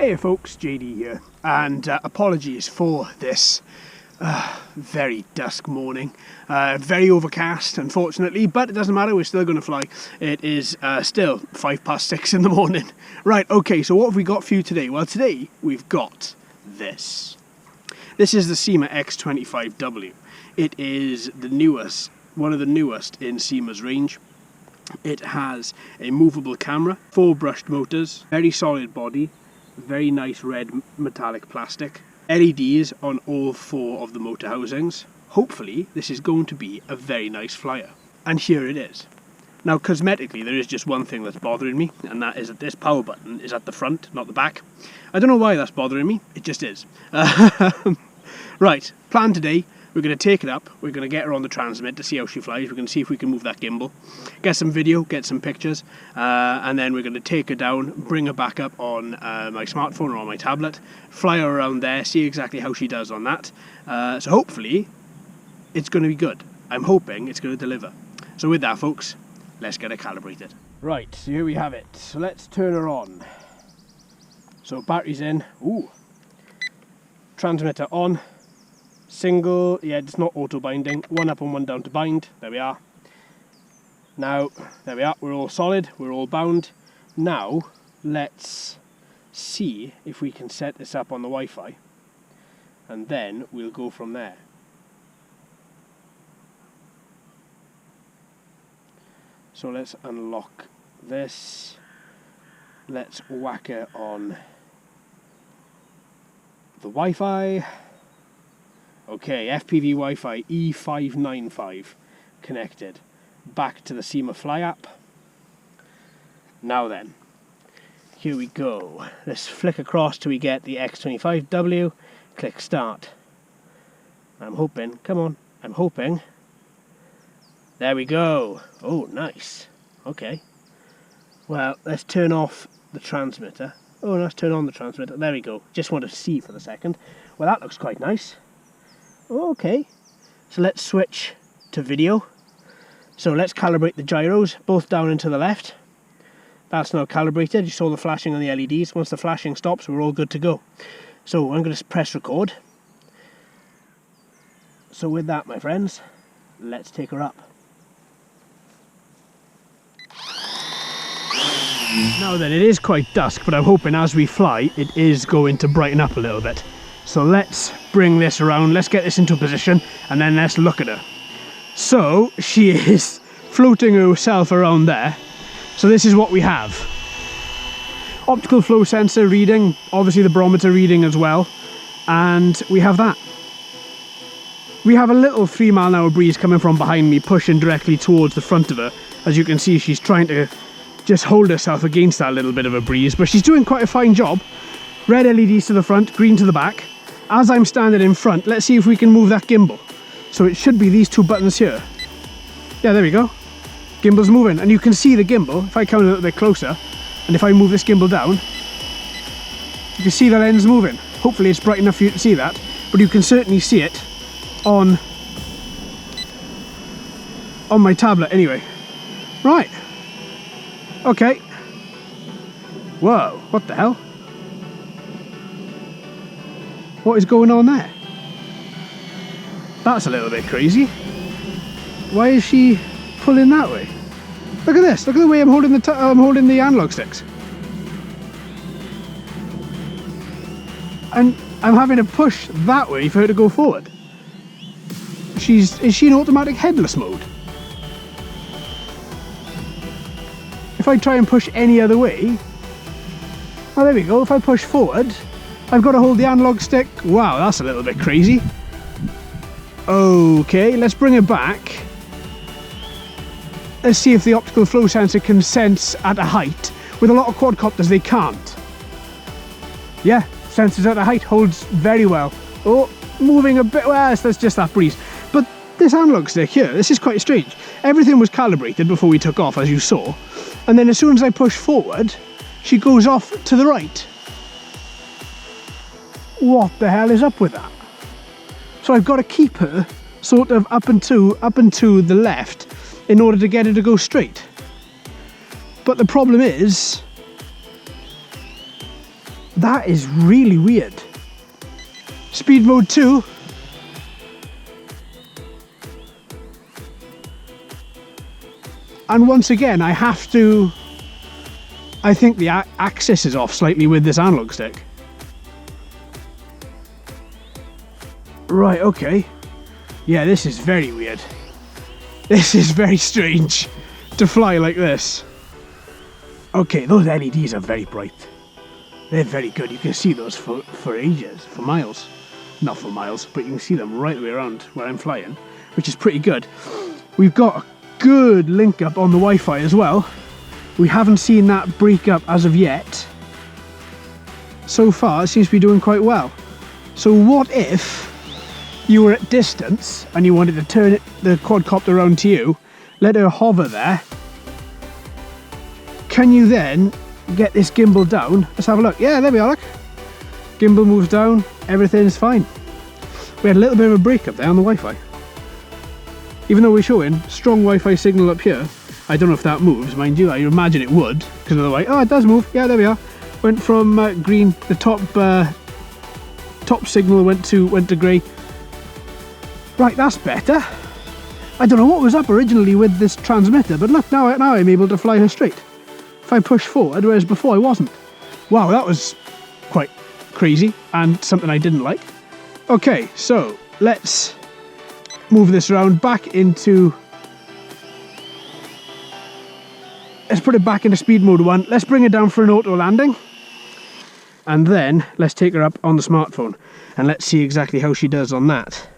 Hey folks, JD here, and apologies for this very dusk morning. Very overcast, unfortunately, but it doesn't matter, we're still going to fly. It is still 6:05 in the morning. Right, okay, so what have we got for you today? Well, today we've got this. This is the Syma X25W. It is the newest, one of the newest in Syma's range. It has a movable camera, 4 brushed motors, very solid body, very nice red metallic plastic, LEDs on all 4 of the motor housings. Hopefully this is going to be a very nice flyer. And here it is. Now cosmetically there is just one thing that's bothering me, and that is that this power button is at the front, not the back. I don't know why that's bothering me, it just is. Right, plan today. We're going to take it up, we're going to get her on the transmit to see how she flies, we're going to see if we can move that gimbal, get some video, get some pictures, and then we're going to take her down, bring her back up on my smartphone or on my tablet, fly her around there, see exactly how she does on that. So hopefully it's going to be good. I'm hoping it's going to deliver. So with that folks, let's get her calibrated. Right, so here we have it. So let's turn her on. So battery's in, ooh, transmitter on. Single, yeah, it's not auto binding, 1 up and 1 down to bind, there we are. Now, there we are, we're all solid, we're all bound. Now, let's see if we can set this up on the Wi-Fi, and then we'll go from there. So let's unlock this, let's whack it on the Wi-Fi. Okay, FPV Wi-Fi E595 connected. Back to the Syma Fly app. Now then, here we go. Let's flick across till we get the X25W. Click start. I'm hoping, come on, I'm hoping. There we go. Oh, nice. Okay. Well, let's turn off the transmitter. Oh, let's turn on the transmitter. There we go. Just want to see for the second. Well, that looks quite nice. Okay, so let's switch to video. So let's calibrate the gyros, both down and to the left. That's now calibrated. You saw the flashing on the LEDs. Once the flashing stops, we're all good to go. So I'm going to press record. So with that, my friends, let's take her up. Now then, it is quite dusk, but I'm hoping as we fly, it is going to brighten up a little bit. So let's bring this around, let's get this into position, and then let's look at her. So she is floating herself around there. So this is what we have. Optical flow sensor reading, obviously the barometer reading as well, and we have that. We have a little 3-mile-an-hour breeze coming from behind me, pushing directly towards the front of her. As you can see, she's trying to just hold herself against that little bit of a breeze, but she's doing quite a fine job. Red LEDs to the front, green to the back. As I'm standing in front, let's see if we can move that gimbal. So it should be these 2 buttons here. Yeah, there we go. Gimbal's moving, and you can see the gimbal. If I come a little bit closer, and if I move this gimbal down, you can see the lens moving. Hopefully it's bright enough for you to see that, but you can certainly see it on my tablet anyway. Right. Okay. Whoa, what the hell? What is going on there? That's a little bit crazy. Why is she pulling that way? Look at this. Look at the way I'm holding the analog sticks. And I'm having to push that way for her to go forward. Is she in automatic headless mode? If I try and push any other way, oh, there we go. If I push forward, I've got to hold the analog stick. Wow, that's a little bit crazy. Okay, let's bring it back. Let's see if the optical flow sensor can sense at a height. With a lot of quadcopters, they can't. Yeah, sensors at a height holds very well. Oh, moving a bit. Well, that's just that breeze. But this analog stick here, this is quite strange. Everything was calibrated before we took off, as you saw. And then as soon as I push forward, she goes off to the right. What the hell is up with that? So I've got to keep her sort of up and to the left in order to get her to go straight. But the problem is That is really weird. Speed mode 2. And once again, I have to... I think the axis is off slightly with this analog stick. Right, okay. Yeah, this is very weird. This is very strange to fly like this. Okay, those LEDs are very bright. They're very good. You can see those for ages, for miles. Not for miles, but you can see them right the way around where I'm flying, which is pretty good. We've got a good link up on the Wi-Fi as well. We haven't seen that break up as of yet. So far, it seems to be doing quite well. So what if you were at distance and you wanted to turn the quadcopter around to you, let her hover there? Can you then get this gimbal down? Let's have a look. Yeah, there we are, look. Gimbal moves down, everything's fine. We had a little bit of a break up there on the Wi-Fi. Even though we're showing strong Wi-Fi signal up here, I don't know if that moves, mind you. I imagine it would, because of the way. Oh, it does move. Yeah, there we are. Went from green, the top signal went to grey. Right, that's better. I don't know what was up originally with this transmitter, but look, now I'm able to fly her straight. If I push forward, whereas before I wasn't. Wow, that was quite crazy and something I didn't like. Okay, so let's move this around back into... Let's put it back into speed mode 1. Let's bring it down for an auto landing. And then let's take her up on the smartphone. And let's see exactly how she does on that.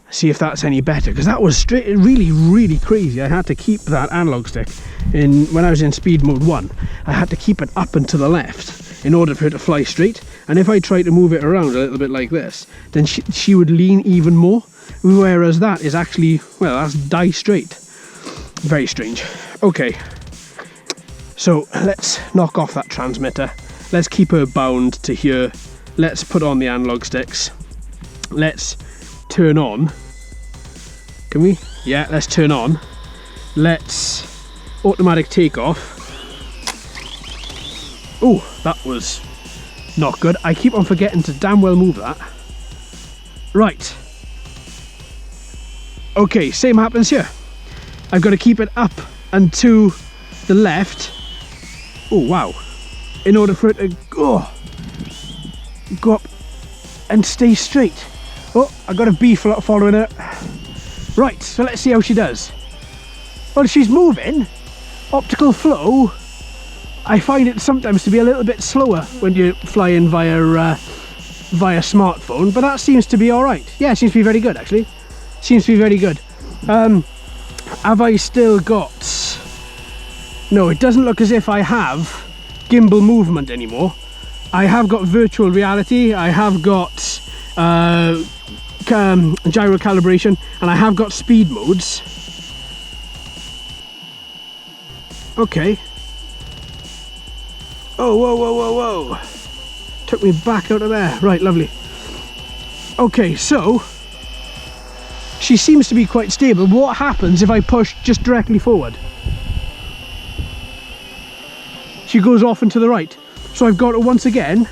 See if that's any better. Because that was really, really crazy. I had to keep that analog stick when I was in speed mode 1. I had to keep it up and to the left in order for it to fly straight. And if I try to move it around a little bit like this, then she would lean even more. Whereas that is actually, well, that's die straight. Very strange. Okay, so let's knock off that transmitter. Let's keep her bound to here. Let's put on the analog sticks. Let's turn on. Can we? Yeah, let's turn on. Let's automatic takeoff. Oh, that was not good. I keep on forgetting to damn well move that. Right. Okay, same happens here. I've got to keep it up and to the left. Oh, wow. In order for it to go up and stay straight. Oh, I got a bee following her. Right, so let's see how she does. Well, she's moving. Optical flow, I find it sometimes to be a little bit slower when you're flying via smartphone, but that seems to be all right. Yeah, it seems to be very good, actually. Seems to be very good. Have I still got... No, it doesn't look as if I have gimbal movement anymore. I have got virtual reality, I have got gyro calibration, and I have got speed modes. Okay. Oh, whoa, whoa, whoa, whoa. Took me back out of there. Right, lovely. Okay, so she seems to be quite stable. What happens if I push just directly forward? She goes off and to the right. So I've got to once again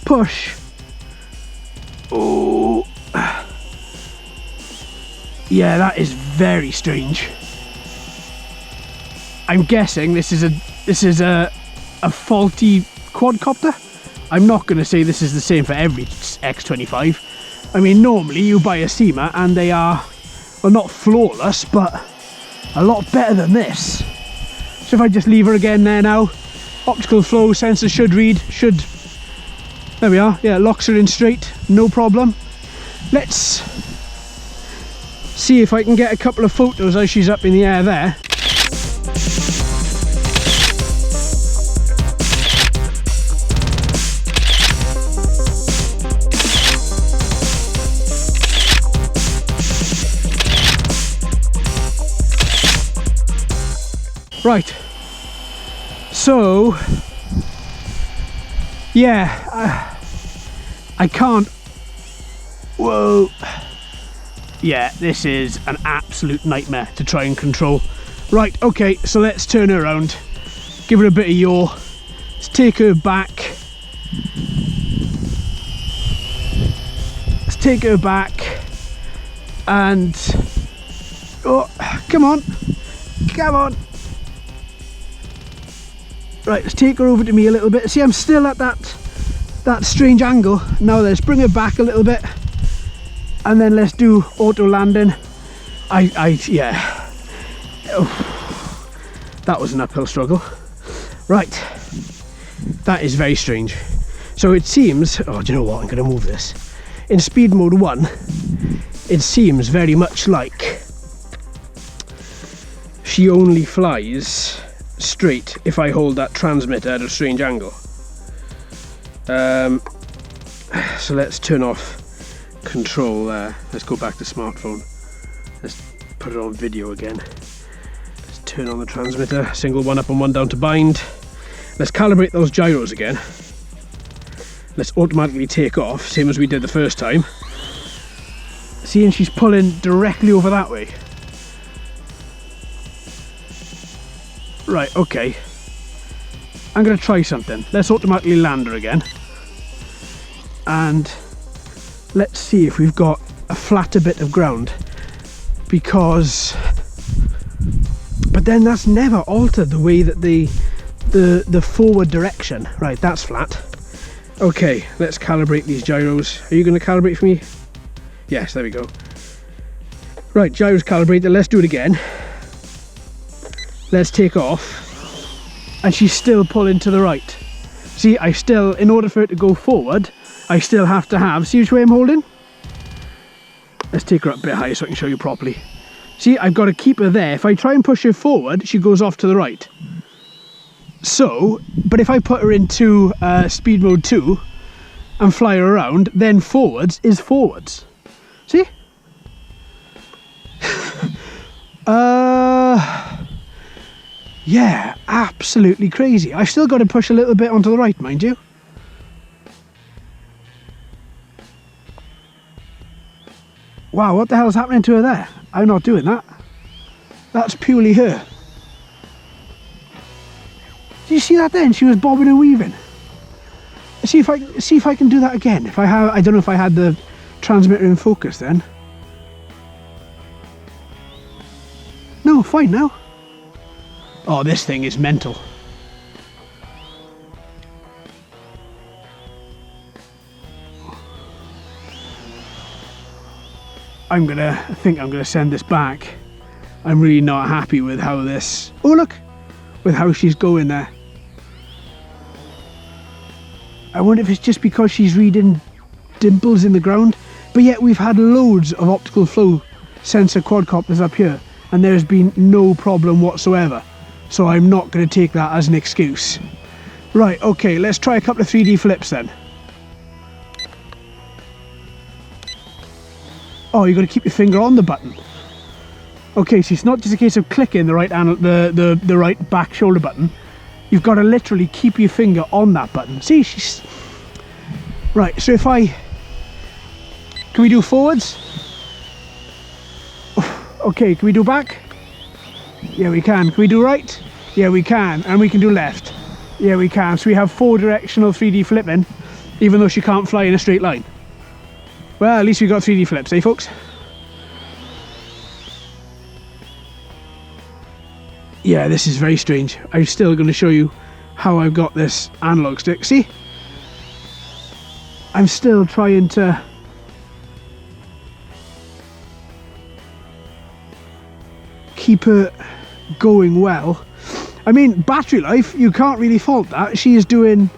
push. Oh, yeah, that is very strange. I'm guessing this is a faulty quadcopter. I'm not going to say this is the same for every X25. I mean, normally you buy a Syma and they are, well, not flawless, but a lot better than this. So if I just leave her again there now, optical flow sensor should read, there we are, yeah, locks her in straight, no problem. Let's see if I can get a couple of photos as she's up in the air there. Right, so yeah, I can't, whoa, yeah, this is an absolute nightmare to try and control. Right, okay, so let's turn her around, give her a bit of yaw, let's take her back take her back and, oh, come on, right, let's take her over to me a little bit. See, I'm still at that strange angle. Now let's bring her back a little bit and then let's do auto landing. Yeah, oh, that was an uphill struggle. Right, that is very strange. So it seems, oh, do you know what, I'm going to move this. In speed mode 1, it seems very much like she only flies straight if I hold that transmitter at a strange angle. So let's turn off control there. Let's go back to smartphone. Let's put it on video again. Let's turn on the transmitter, single one up and one down to bind. Let's calibrate those gyros again. Let's automatically take off, same as we did the first time. See, and she's pulling directly over that way. Right, okay. I'm going to try something. Let's automatically land her again. And let's see if we've got a flatter bit of ground. Because... but then that's never altered the way that the forward direction. Right, that's flat. Okay, let's calibrate these gyros. Are you going to calibrate for me? Yes, there we go. Right, gyros calibrated. Let's do it again. Let's take off. And she's still pulling to the right. See, I still, in order for it to go forward, I still have to have, see which way I'm holding? Let's take her up a bit higher so I can show you properly. See, I've got to keep her there. If I try and push her forward, she goes off to the right. So, but if I put her into speed mode 2 and fly her around, then forwards is forwards. See? Yeah, absolutely crazy. I've still got to push a little bit onto the right, mind you. Wow, what the hell's happening to her there? I'm not doing that. That's purely her. Do you see that then? She was bobbing and weaving. See if I can do that again. If I have, I don't know if I had the transmitter in focus then. No, fine now. Oh, this thing is mental. I think I'm gonna send this back. I'm really not happy with how this, oh look, with how she's going there. I wonder if it's just because she's reading dimples in the ground, but yet we've had loads of optical flow sensor quadcopters up here and there's been no problem whatsoever. So I'm not going to take that as an excuse. Right, okay, let's try a couple of 3D flips then. Oh, you've got to keep your finger on the button. Okay, so it's not just a case of clicking the right the right back shoulder button. You've got to literally keep your finger on that button. See, she's... Right, so if I... Can we do forwards? Okay, can we do back? Yeah, we can. Can we do right? Yeah, we can. And we can do left. Yeah, we can. So we have 4 directional 3D flipping, even though she can't fly in a straight line. Well, at least we got 3D flips, eh, folks? Yeah, this is very strange. I'm still going to show you how I've got this analog stick. See? I'm still trying to... keep her going well. I mean, battery life, you can't really fault that. She's doing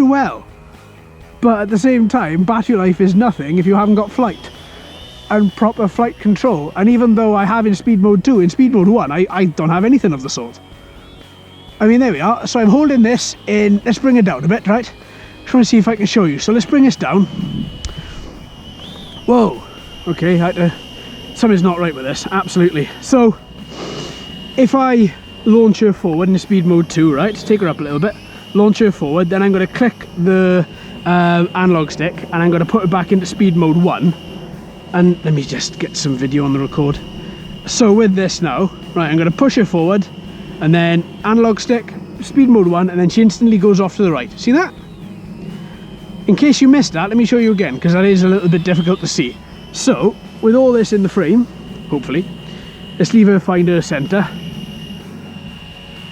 well. But at the same time, battery life is nothing if you haven't got flight and proper flight control. And even though I have in speed mode 2, in speed mode 1, I don't have anything of the sort. I mean, there we are. So I'm holding this in, let's bring it down a bit, right? Just want to see if I can show you. So let's bring this down. Whoa. Okay, something's not right with this, absolutely. So, if I launch her forward in speed mode 2, right, take her up a little bit, launch her forward, then I'm going to click the analog stick and I'm going to put her back into speed mode 1. And let me just get some video on the record. So with this now, right, I'm going to push her forward and then analog stick, speed mode 1, and then she instantly goes off to the right. See that? In case you missed that, let me show you again, because that is a little bit difficult to see. So, with all this in the frame, hopefully, let's leave her, find her centre.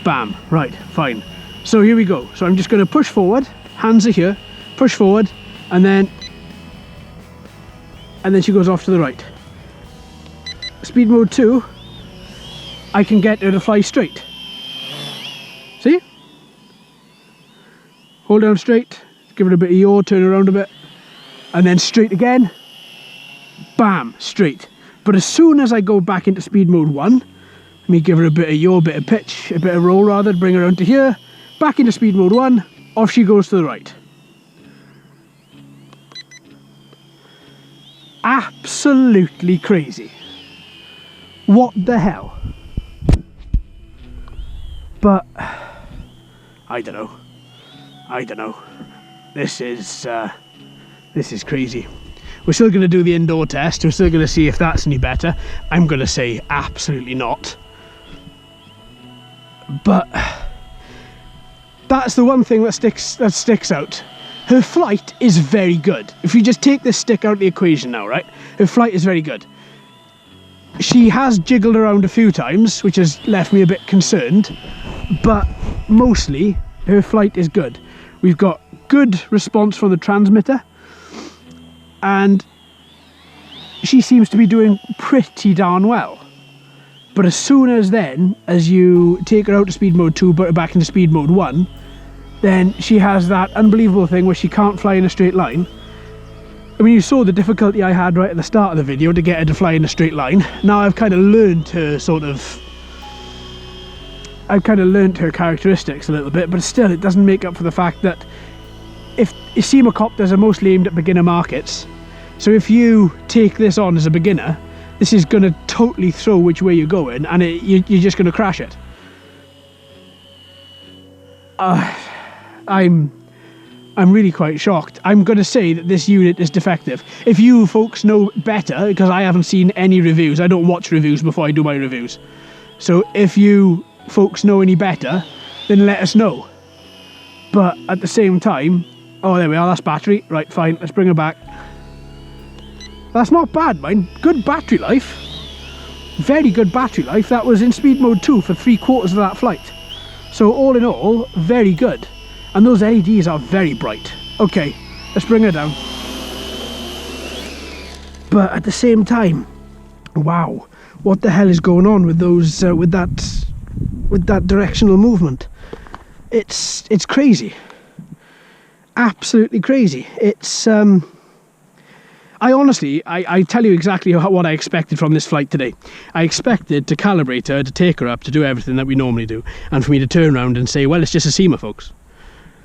Bam, right, fine. So here we go. So I'm just going to push forward, hands are here, push forward, and then she goes off to the right. Speed mode 2, I can get her to fly straight. See? Hold down straight, give it a bit of yaw, turn around a bit, and then straight again. Bam, straight. But as soon as I go back into speed mode 1, let me give her a bit of yaw, a bit of pitch, a bit of roll rather, bring her around to here, back into speed mode 1, off she goes to the right. Absolutely crazy. What the hell? But I don't know. This is crazy. We're still going to do the indoor test. We're still going to see if that's any better. I'm going to say absolutely not. But that's the one thing that sticks out. Her flight is very good. If you just take this stick out of the equation now, right? Her flight is very good. She has jiggled around a few times, which has left me a bit concerned, but mostly her flight is good. We've got good response from the transmitter, and she seems to be doing pretty darn well. But as soon as you take her out to speed mode 2, put her back into speed mode 1, then she has that unbelievable thing where she can't fly in a straight line. I mean, you saw the difficulty I had right at the start of the video to get her to fly in a straight line. Now I've kind of learned her characteristics a little bit, but still it doesn't make up for the fact that if Syma Copters are mostly aimed at beginner markets, so if you take this on as a beginner, this is going to totally throw which way you're going, and you're just going to crash it. I'm really quite shocked. I'm going to say that this unit is defective. If you folks know better, because I haven't seen any reviews, I don't watch reviews before I do my reviews. So if you folks know any better, then let us know. But at the same time, oh, there we are, that's battery. Right, fine, let's bring her back. That's not bad, mind. Good battery life. Very good battery life. That was in speed mode 2 for 3/4 of that flight. So all in all, very good. And those LEDs are very bright. Okay, let's bring her down. But at the same time, wow, what the hell is going on with those with that directional movement? It's crazy. Absolutely crazy. It's I tell you exactly what I expected from this flight today. I expected to calibrate her, to take her up, to do everything that we normally do, and for me to turn around and say, well, it's just a Syma, folks.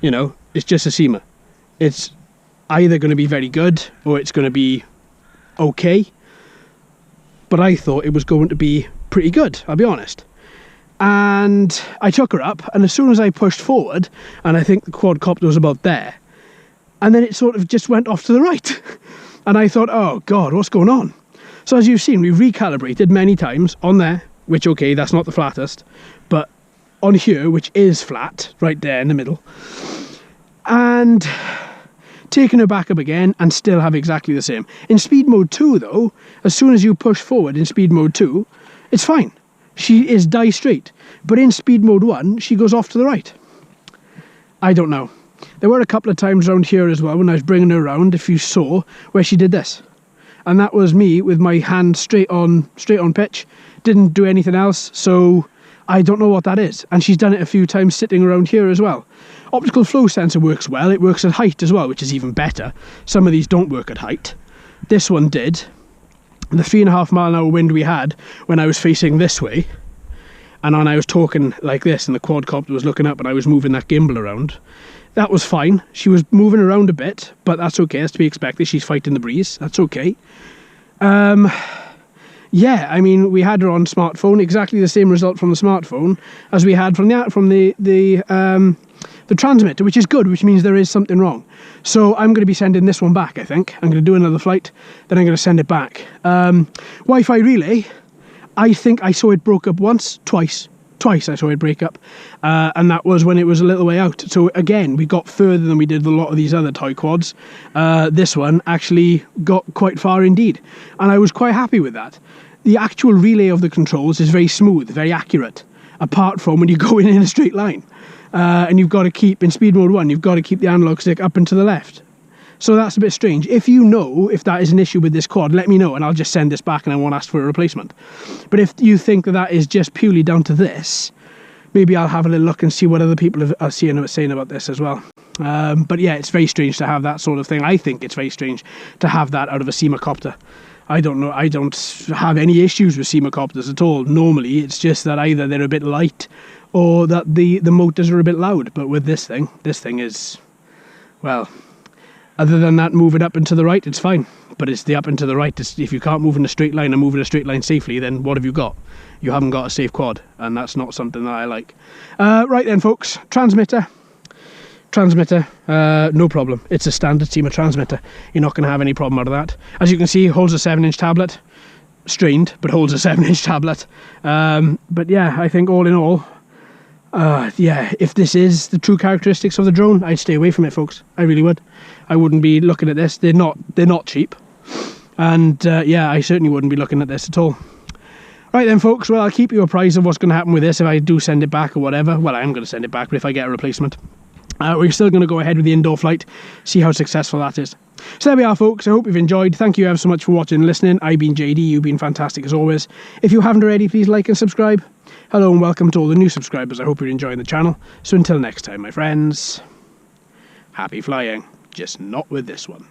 You know, it's just a Syma. It's either going to be very good or it's going to be okay. But I thought it was going to be pretty good, I'll be honest. And I took her up, and as soon as I pushed forward, and I think the quadcopter was about there, and then it sort of just went off to the right. And I thought, oh God, what's going on? So as you've seen, we recalibrated many times on there, which, okay, that's not the flattest, but on here, which is flat, right there in the middle, and taking her back up again and still have exactly the same. In speed mode 2 though, as soon as you push forward in speed mode 2, it's fine. She is die straight. But in speed mode 1, she goes off to the right. I don't know. There were a couple of times around here as well when I was bringing her around, if you saw, where she did this. And that was me with my hand straight on pitch. Didn't do anything else, so I don't know what that is. And she's done it a few times sitting around here as well. Optical flow sensor works well. It works at height as well, which is even better. Some of these don't work at height. This one did. The 3.5 mile an hour wind we had when I was facing this way, and when I was talking like this and the quadcopter was looking up and I was moving that gimbal around, that was fine. She was moving around a bit, but that's okay. That's to be expected. She's fighting the breeze. That's okay. Yeah, I mean, we had her on smartphone. Exactly the same result from the smartphone as we had from the transmitter, which is good, which means there is something wrong. So I'm going to be sending this one back, I think. I'm going to do another flight, then I'm going to send it back. Wi-Fi relay, I think I saw it broke up once, twice twice I saw it break up, and that was when it was a little way out. So again, we got further than we did with a lot of these other toy quads. This one actually got quite far indeed, and I was quite happy with that. The actual relay of the controls is very smooth, very accurate, apart from when you go in a straight line. And you've got to keep, in speed mode 1, you've got to keep the analog stick up and to the left. So that's a bit strange. If you know if that is an issue with this quad, let me know and I'll just send this back and I won't ask for a replacement. But if you think that that is just purely down to this, maybe I'll have a little look and see what other people are saying about this as well. But yeah, it's very strange to have that sort of thing. I think it's very strange to have that out of a Syma copter. I don't know, I don't have any issues with Syma copters at all. Normally, it's just that either they're a bit light or that the motors are a bit loud. But with this thing is, well, other than that, move it up and to the right, it's fine. But it's the up and to the right. If you can't move in a straight line and move in a straight line safely, then what have you got? You haven't got a safe quad, and that's not something that I like. Right then, folks, transmitter, no problem. It's a standard Syma transmitter. You're not going to have any problem out of that. As you can see, it holds a 7-inch tablet. Strained, but holds a 7-inch tablet. But yeah, I think all in all, yeah, if this is the true characteristics of the drone, I'd stay away from it, folks. I really would. I wouldn't be looking at this. They're not cheap. And yeah, I certainly wouldn't be looking at this at all. Right then, folks, well, I'll keep you apprised of what's going to happen with this if I do send it back or whatever. Well, I am going to send it back, but if I get a replacement. We're still going to go ahead with the indoor flight, see how successful that is. So there we are, folks. I hope you've enjoyed. Thank you ever so much for watching and listening. I've been JD. You've been fantastic as always. If you haven't already, please like and subscribe. Hello and welcome to all the new subscribers. I hope you're enjoying the channel. So until next time, my friends, happy flying. Just not with this one.